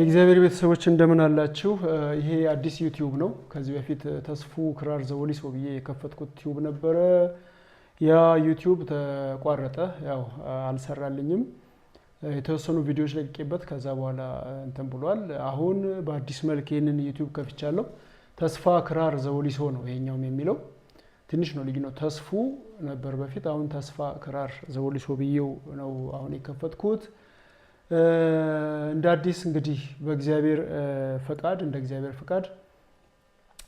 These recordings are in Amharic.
የእግዚአብሔር ቤተሰቦች እንደምን አላችሁ? ይሄ አዲስ ዩቲዩብ ነው። ከዚህ በፊት ተስፉ ክራር ዘወሊሶ ብዬ የከፈትኩት ዩቲዩብ ነበረ። ያ ዩቲዩብ ተቋረጠ፣ ያው አልሰራልኝም። የተወሰኑ ቪዲዮዎች ለቅቄበት ከዛ በኋላ እንትን ብሏል። አሁን በአዲስ መልክ ይህንን ዩቲዩብ ከፍቻለሁ። ተስፋ ክራር ዘወሊሶ ነው ይሄኛውም የሚለው። ትንሽ ነው ልዩነቱ። ተስፉ ነበር በፊት፣ አሁን ተስፋ ክራር ዘወሊሶ ብዬው ነው አሁን የከፈትኩት። እንደ አዲስ እንግዲህ በእግዚአብሔር ፈቃድ እንደ እግዚአብሔር ፈቃድ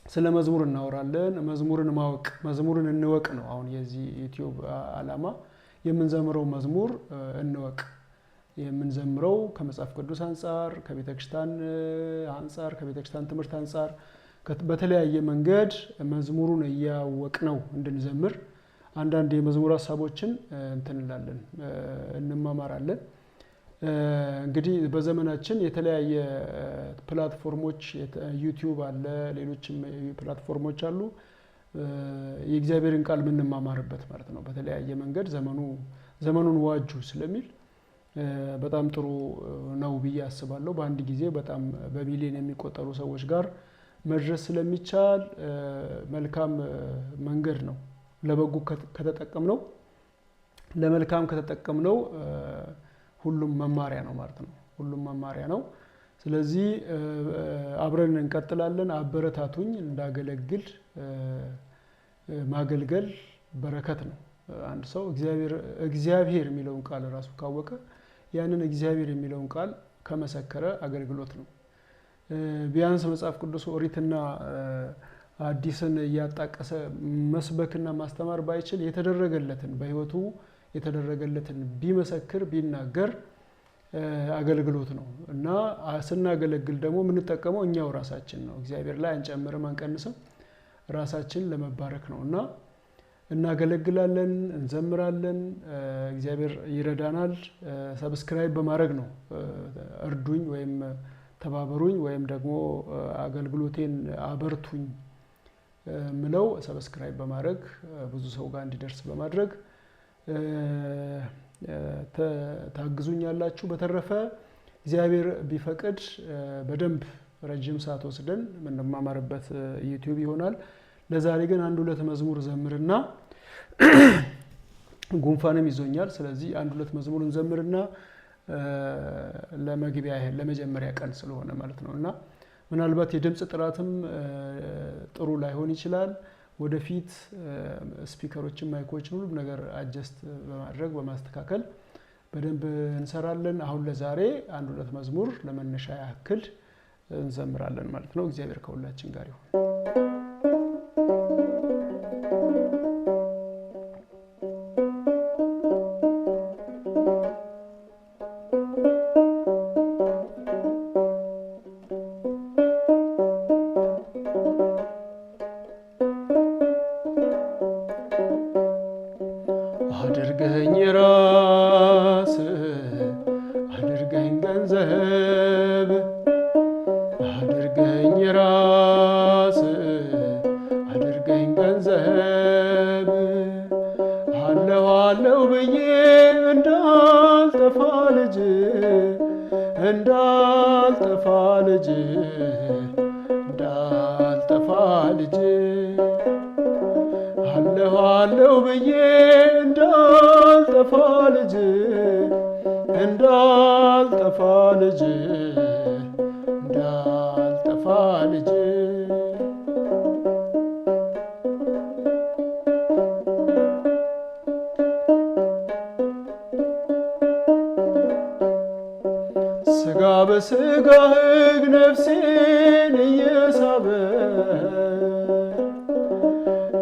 ስለ መዝሙር እናወራለን። መዝሙርን ማወቅ፣ መዝሙርን እንወቅ ነው አሁን የዚህ ዩቲዩብ ዓላማ። የምንዘምረው መዝሙር እንወቅ። የምንዘምረው ከመጽሐፍ ቅዱስ አንጻር፣ ከቤተክርስቲያን አንጻር፣ ከቤተክርስቲያን ትምህርት አንጻር በተለያየ መንገድ መዝሙሩን እያወቅ ነው እንድንዘምር። አንዳንድ የመዝሙር ሀሳቦችን እንትን እንላለን፣ እንማማራለን። እንግዲህ በዘመናችን የተለያየ ፕላትፎርሞች ዩቲዩብ አለ፣ ሌሎችም ፕላትፎርሞች አሉ። የእግዚአብሔርን ቃል የምንማማርበት ማለት ነው። በተለያየ መንገድ ዘመኑን ዋጁ ስለሚል በጣም ጥሩ ነው ብዬ አስባለሁ። በአንድ ጊዜ በጣም በሚሊዮን የሚቆጠሩ ሰዎች ጋር መድረስ ስለሚቻል መልካም መንገድ ነው። ለበጎ ከተጠቀምነው፣ ለመልካም ከተጠቀምነው ሁሉም መማሪያ ነው ማለት ነው። ሁሉም መማሪያ ነው። ስለዚህ አብረን እንቀጥላለን። አበረታቱኝ እንዳገለግል። ማገልገል በረከት ነው። አንድ ሰው እግዚአብሔር የሚለውን ቃል ራሱ ካወቀ፣ ያንን እግዚአብሔር የሚለውን ቃል ከመሰከረ አገልግሎት ነው። ቢያንስ መጽሐፍ ቅዱስ ኦሪትና አዲስን እያጣቀሰ መስበክና ማስተማር ባይችል የተደረገለትን በሕይወቱ የተደረገለትን ቢመሰክር ቢናገር አገልግሎት ነው እና ስናገለግል ደግሞ የምንጠቀመው እኛው ራሳችን ነው። እግዚአብሔር ላይ አንጨምርም አንቀንስም። ራሳችን ለመባረክ ነው እና እናገለግላለን፣ እንዘምራለን። እግዚአብሔር ይረዳናል። ሰብስክራይብ በማድረግ ነው እርዱኝ ወይም ተባበሩኝ ወይም ደግሞ አገልግሎቴን አበርቱኝ ምለው። ሰብስክራይብ በማድረግ ብዙ ሰው ጋር እንዲደርስ በማድረግ ታግዙኛላችሁ። በተረፈ እግዚአብሔር ቢፈቅድ በደንብ ረጅም ሰዓት ወስደን የምንማማርበት ዩቲዩብ ይሆናል። ለዛሬ ግን አንድ ሁለት መዝሙር ዘምርና ጉንፋንም ይዞኛል። ስለዚህ አንድ ሁለት መዝሙር እንዘምርና ለመግቢያ ያህል ለመጀመሪያ ቀን ስለሆነ ማለት ነው እና ምናልባት የድምፅ ጥራትም ጥሩ ላይሆን ይችላል። ወደፊት ስፒከሮችን፣ ማይኮችን፣ ሁሉም ነገር አጀስት በማድረግ በማስተካከል በደንብ እንሰራለን። አሁን ለዛሬ አንድ ሁለት መዝሙር ለመነሻ ያክል እንዘምራለን ማለት ነው። እግዚአብሔር ከሁላችን ጋር ይሁን። አድርገኝ ራስ አድርገኝ ገንዘብ አድርገኝ ራስ አድርገኝ ገንዘብ አለሁ ብዬ እንዳልጠፋ ልጅ እንዳልጠፋ ልጅ እንዳልጠፋ ልጅ አለሁ ብዬ እንዳልጠፋ ልጅ እንዳልጠፋ ልጅ እንዳልጠፋ ልጅ ስጋ በስጋ ሕግ ነፍሴን እየሳበ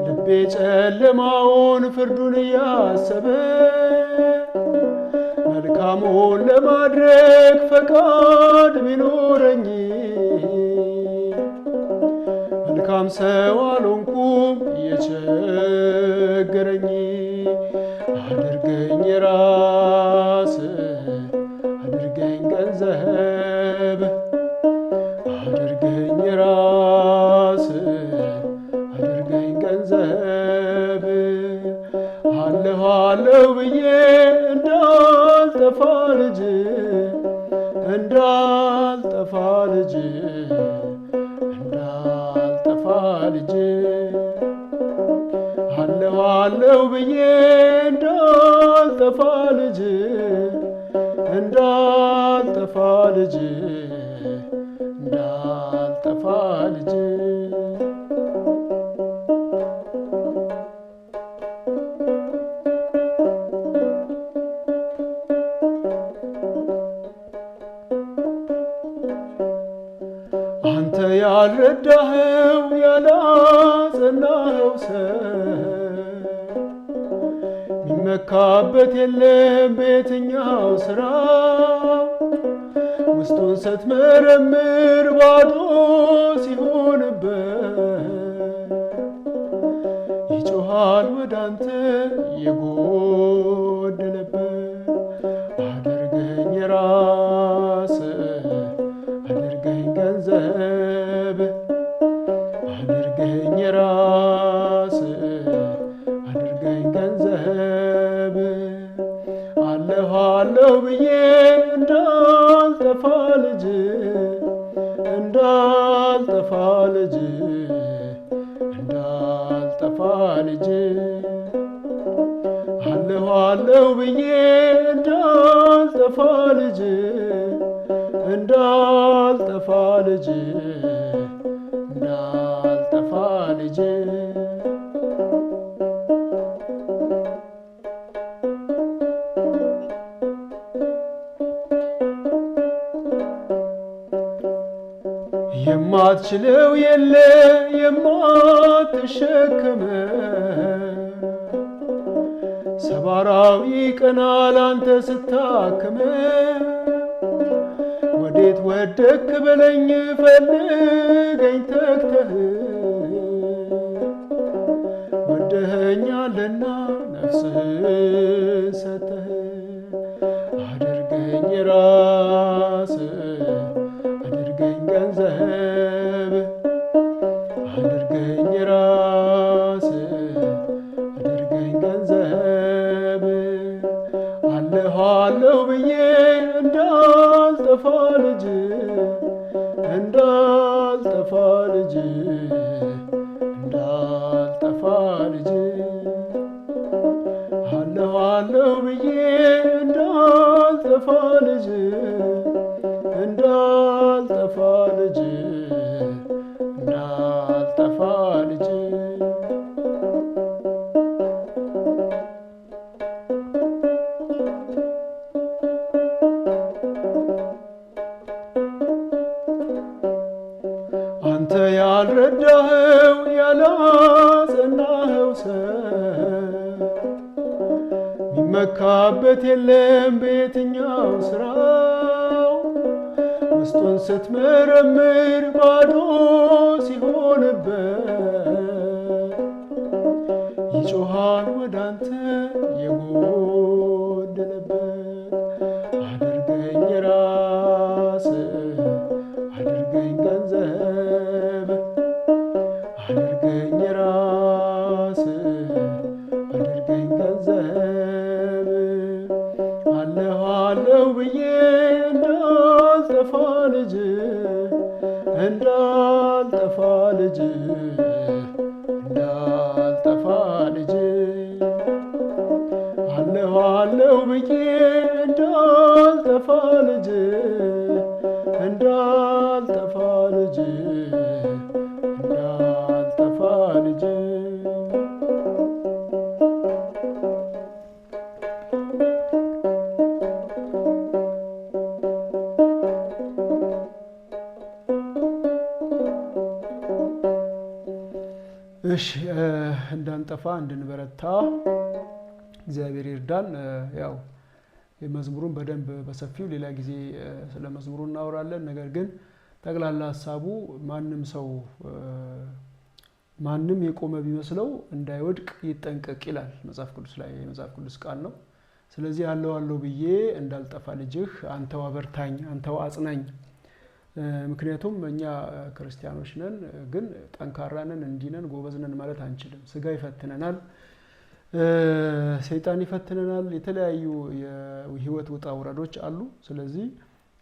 ልቤ ጨለማውን ፍርዱን እያሰበ መልካሙን ለማድረግ ፈቃድ ቢኖረኝ መልካም ሰው አልሆንኩም እየቸገረኝ። አድርገኝ ራስ አድርገኝ ገንዘብ አድርገኝ ራስ አድርገኝ ገንዘብ አለሁ ብዬ እንዳልጠፋ ልጅ እንዳልጠፋ ልጅ እንዳልጠፋ ልጅ አለሁ አለሁ ብዬ እንዳልጠፋ ልጅ እንዳልጠፋ ልጅ እንዳልጠፋ ልጅ አንተ ያልረዳኸው ያላጸናኸው ሰው ሚመካበት የለም በየትኛው ሥራ ውስጡን ስትመረምር ባዶ ሲሆንበት ይጮኻል ወዳንተ የጎደለበት አድርገኝ ራስህ አድርገኝ ገንዘብ አድርገኝ ራስህ አድርገኝ ገንዘብ አለሁ አለሁ ብዬ እንዳልጠፋ ልጅ እንዳልጠፋ ልጅ እንዳልጠፋ ልጅ አለሁ አለሁ ብዬ እንዳልጠፋ ልጅ እንዳልጠፋ ልጅ እንዳልጠፋ ልጅ የማትችለው የለ የማትሸከመው ሰባራው ይቀናል አንተ ስታክመው ወዴት ወደክ በለኝ ፈልገኝ ተግተህ ወደኸኛልና ነፍስህን ሰጥተህ አድርገኝ ራስህ አድርገኝ ገንዘብ አድርገኝ ራስህ አድርገኝ ገንዘብ አለሁ አለሁ ብዬ እንዳልጠፋ ልጅ እንዳልጠፋ ልጅ እንዳልጠፋ ልጅ አለሁ አለሁ ብዬ እንዳልጠፋ ልጅ እንዳልጠፋ ልጅ እንዳልጠፋ ልጅ አንተ ያልረዳኸው ያላጸናኸው ሰው ሚመካበት የለም በየትኛው ሥራው ውስጡን ስትመረምር ባዶ ሲሆንበት ይጮኻል ወዳንተ የጎደለበት አድርገኝ ራስህ አድርገኝ ገንዘብ አድርገኝ ራስህ አድርገኝ ገንዘብ አለሁ አለሁ ብዬ እንዳልጠፋ ልጅ እንዳልጠፋ ልጅ እንዳልጠፋ ልጅ አለሁ አለሁ ብዬ እንዳልጠፋ ልጅ እንዳልጠፋ ልጅ እንዳልጠፋ ልጅ እሺ እንዳንጠፋ እንድንበረታ እግዚአብሔር ይርዳን። ያው የመዝሙሩን በደንብ በሰፊው ሌላ ጊዜ ስለ መዝሙሩ እናወራለን። ነገር ግን ጠቅላላ ሐሳቡ ማንም ሰው ማንም የቆመ ቢመስለው እንዳይወድቅ ይጠንቀቅ ይላል መጽሐፍ ቅዱስ ላይ የመጽሐፍ ቅዱስ ቃል ነው። ስለዚህ አለው አለው ብዬ እንዳልጠፋ ልጅህ አንተው አበርታኝ አንተው አጽናኝ። ምክንያቱም እኛ ክርስቲያኖች ነን ግን ጠንካራ ነን እንዲህ ነን ጎበዝ ነን ማለት አንችልም። ስጋ ይፈትነናል፣ ሰይጣን ይፈትነናል፣ የተለያዩ የህይወት ውጣ ውረዶች አሉ። ስለዚህ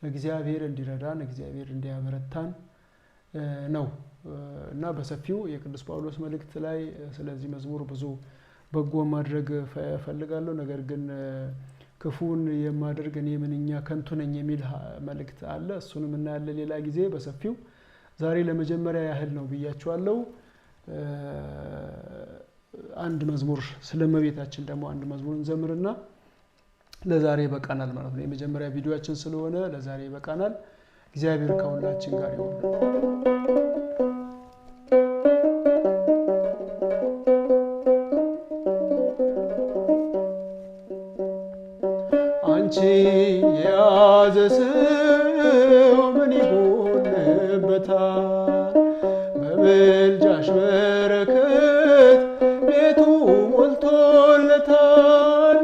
እግዚአብሔር እንዲረዳን እግዚአብሔር እንዲያበረታን ነው እና በሰፊው የቅዱስ ጳውሎስ መልእክት ላይ ስለዚህ መዝሙር ብዙ በጎ ማድረግ ፈልጋለሁ። ነገር ግን ክፉን የማደርግ እኔ ምንኛ ከንቱ ነኝ የሚል መልእክት አለ። እሱንም እናያለን ሌላ ጊዜ በሰፊው። ዛሬ ለመጀመሪያ ያህል ነው ብያችኋለሁ። አንድ መዝሙር ስለመቤታችን ደግሞ አንድ መዝሙር እንዘምርና ለዛሬ በቃናል ማለት ነው። የመጀመሪያ ቪዲዮአችን ስለሆነ ለዛሬ በቃናል። እግዚአብሔር ከሁላችን ጋር ይሁን። አንቺ የያዘ ሰው ምን ይጎልበታል? በምልጃሽ በረከት ቤቱ ሞልቶለታል።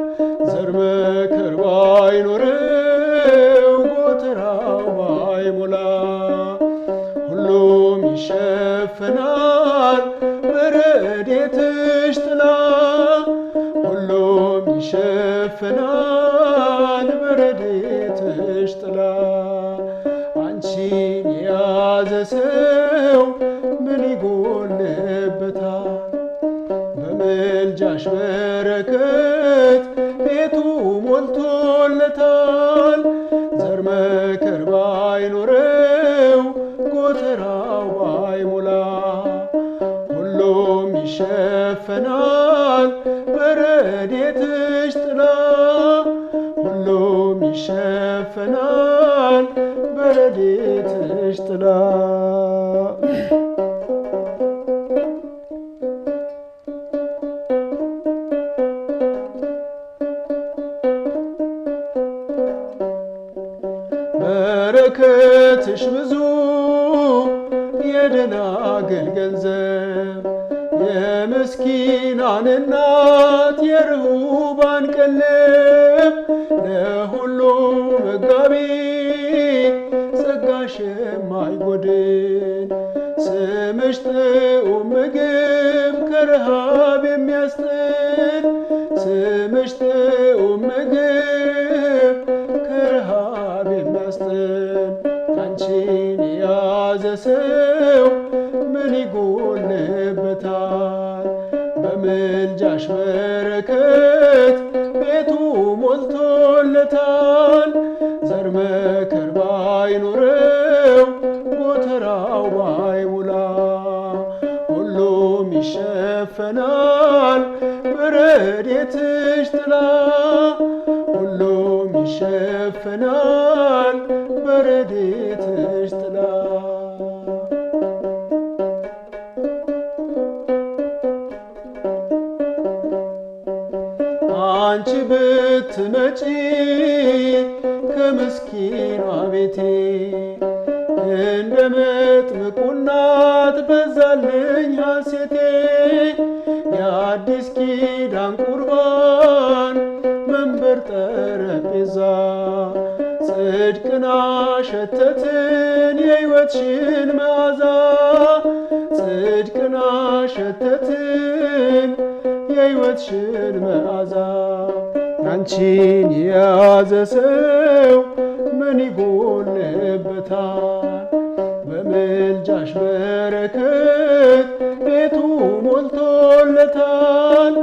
ዘር መከር ባይኖረው ጎተራው ባይሞላ ሁሉም ይሸፈናል በረድኤትሽ ጥላ። ሁሉም ይሸፈናል በረድኤትሽ ጥላ። አንቺን የያዘ ሰው ምን ይጎልበታል? በምልጃሽ በረከት ቤቱ ሞልቶለታል። ዘር መከር ባይኖረው ጎተራው ባይሞላ ሁሉም ይሸፈናል በረድኤትሽ ጥላ። ሁሉም ይሸፈናል በረድኤትሽ ጥላ። በረከትሽ ብዙ የደናግል ገንዘብ የምስኪናን እናት የርሁባን ቀለብ ለሁሉ መጋቢ ጸጋሽ የማይጎድል ስምሽ ጥዑም ምግብ ከረሃብ የሚያስጥል ስምሽ ጥዑም ምግብ ከረሃብ የሚያስጥል። አንቺን የያዘ ሰው ምን ይጎልበታል? በምልጃሽ በረከት ቤቱ ሞልቶለታል። ዘር መከር ባይኖረው ጎተራው ባይሞላ ሁሉም ይሸፈናል በረድኤትሽ ጥላ። ሁሉም ይሸፈናል በረድኤትሽ ጥላ። አንቺ ብትመጪ ከምስኪኗ ቤቴ እንደ መጥምቁ እናት በዛልኝ ሐሴቴ። የአዲስ ኪዳን ቁርባን መንበር ጠረጴዛ ጽድቅን አሸተትን የሕይወትሽን መዓዛ። ጽድቅን አሸተትን የሕይወትሽን መዓዛ። አንቺን የያዘ ሰው ምን ይጎልበታል? በምልጃሽ በረከት ቤቱ ሞልቶለታል።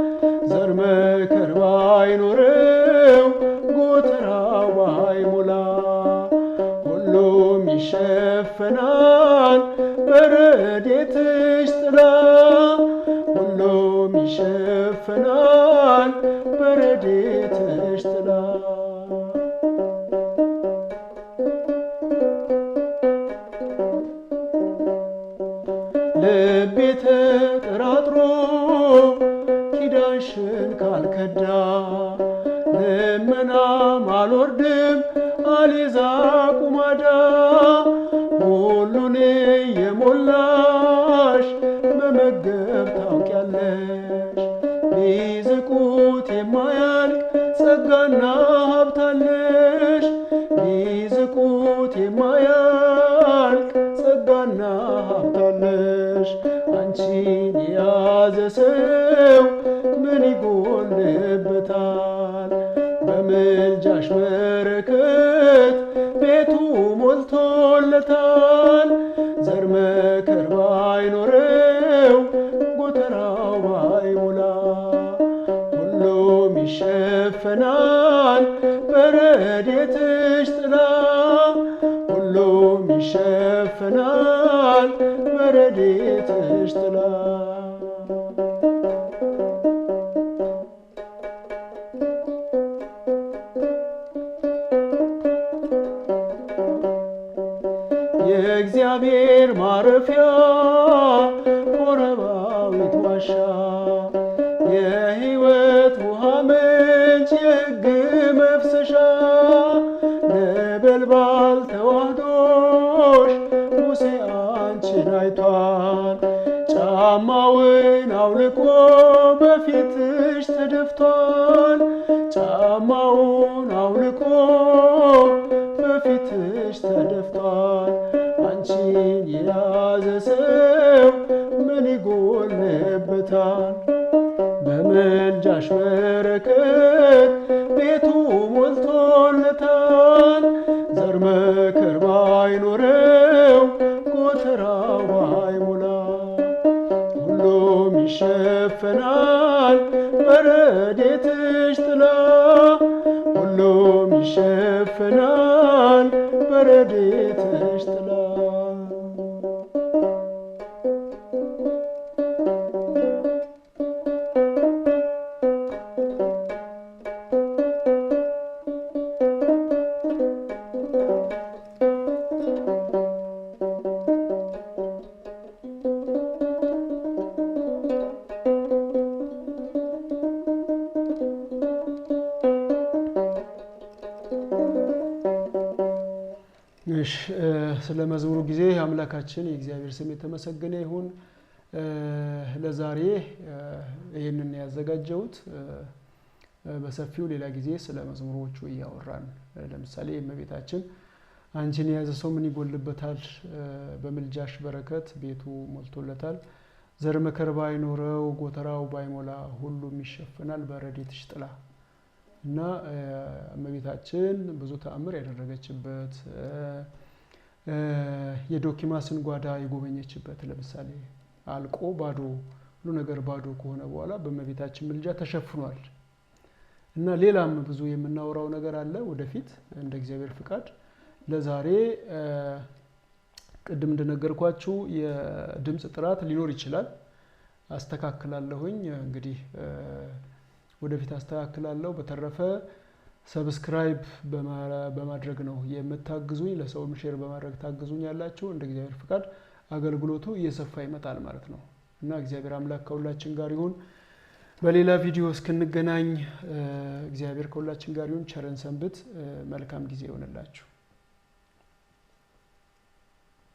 ዘር መከር ባይኖረው ጎተራው ባይሞላ ሁሉም ይሸፈናል በረድኤትሽ ጥላ። ሁሉም ይሸፈናል በረድኤትሽ ጥላ። ልቤ ተጠራጥሮ ኪዳንሽን ካልከዳ ልመናም አልወርድም አልይዛ ቁማዳ። ሁሉን የሞላሽ መመገብ ታውቂያለሽ። ቢዝቁት የማያልቅ ጸጋና ሀብታለሽ። ቢዝቁት የማያልቅ ጸጋና ሀብታለሽ። አንቺን የያዘ ሰው ምን ይጎልበታል? በምልጃሽ በረከት ቤቱ ሞልቶለታል። ዘር መከር ባይኖረው ጎተራው ባይሞላ ሁሉም ይሸፈናል በረድኤትሽ ጥላ ሁሉም ይሸፈናል በረድኤትሽ ጥላ። የእግዚአብሔር ማረፊያ ኮረባዊት ዋሻ የሕይወት ውሃ ምንጭ የሕግ መፍሰሻ ነበልባል ተዋህዶሽ ሙሴ አንቺን አይቷል። ጫማውን አውልቆ በፊትሽ ተደፍቷል። ጫማውን አውልቆ በፊትሽ ተደፍቷል። አንቺን የያዘ ሰው ምን ይጎልበታል? በምልጃሽ በረከት ቤቱ ሞልቶለታል። ዘር መከር ባይኖረው ጎተራው ባይሞላ ሁሉም ይሸፈናል በረድኤትሽ ጥላ ሁሉም ይሸፈናል በረድኤትሽ ጥላ። ስለ መዝሙሩ ጊዜ አምላካችን የእግዚአብሔር ስም የተመሰገነ ይሁን። ለዛሬ ይህንን ያዘጋጀሁት በሰፊው ሌላ ጊዜ ስለ መዝሙሮቹ እያወራን ለምሳሌ እመቤታችን አንቺን የያዘ ሰው ምን ይጎልበታል? በምልጃሽ በረከት ቤቱ ሞልቶለታል። ዘር መከር ባይኖረው ጎተራው ባይሞላ ሁሉም ይሸፈናል በረድኤትሽ ጥላ እና እመቤታችን ብዙ ተአምር ያደረገችበት የዶኪማስን ጓዳ የጎበኘችበት ለምሳሌ አልቆ ባዶ ሁሉ ነገር ባዶ ከሆነ በኋላ በእመቤታችን ምልጃ ተሸፍኗል። እና ሌላም ብዙ የምናወራው ነገር አለ ወደፊት እንደ እግዚአብሔር ፍቃድ። ለዛሬ ቅድም እንደነገርኳችሁ የድምጽ ጥራት ሊኖር ይችላል፣ አስተካክላለሁኝ። እንግዲህ ወደፊት አስተካክላለሁ። በተረፈ ሰብስክራይብ በማድረግ ነው የምታግዙኝ፣ ለሰውም ሼር በማድረግ ታግዙኝ ያላችሁ። እንደ እግዚአብሔር ፍቃድ አገልግሎቱ እየሰፋ ይመጣል ማለት ነው እና እግዚአብሔር አምላክ ከሁላችን ጋር ይሁን። በሌላ ቪዲዮ እስክንገናኝ እግዚአብሔር ከሁላችን ጋር ይሁን። ቸርን ሰንብት። መልካም ጊዜ ይሆንላችሁ።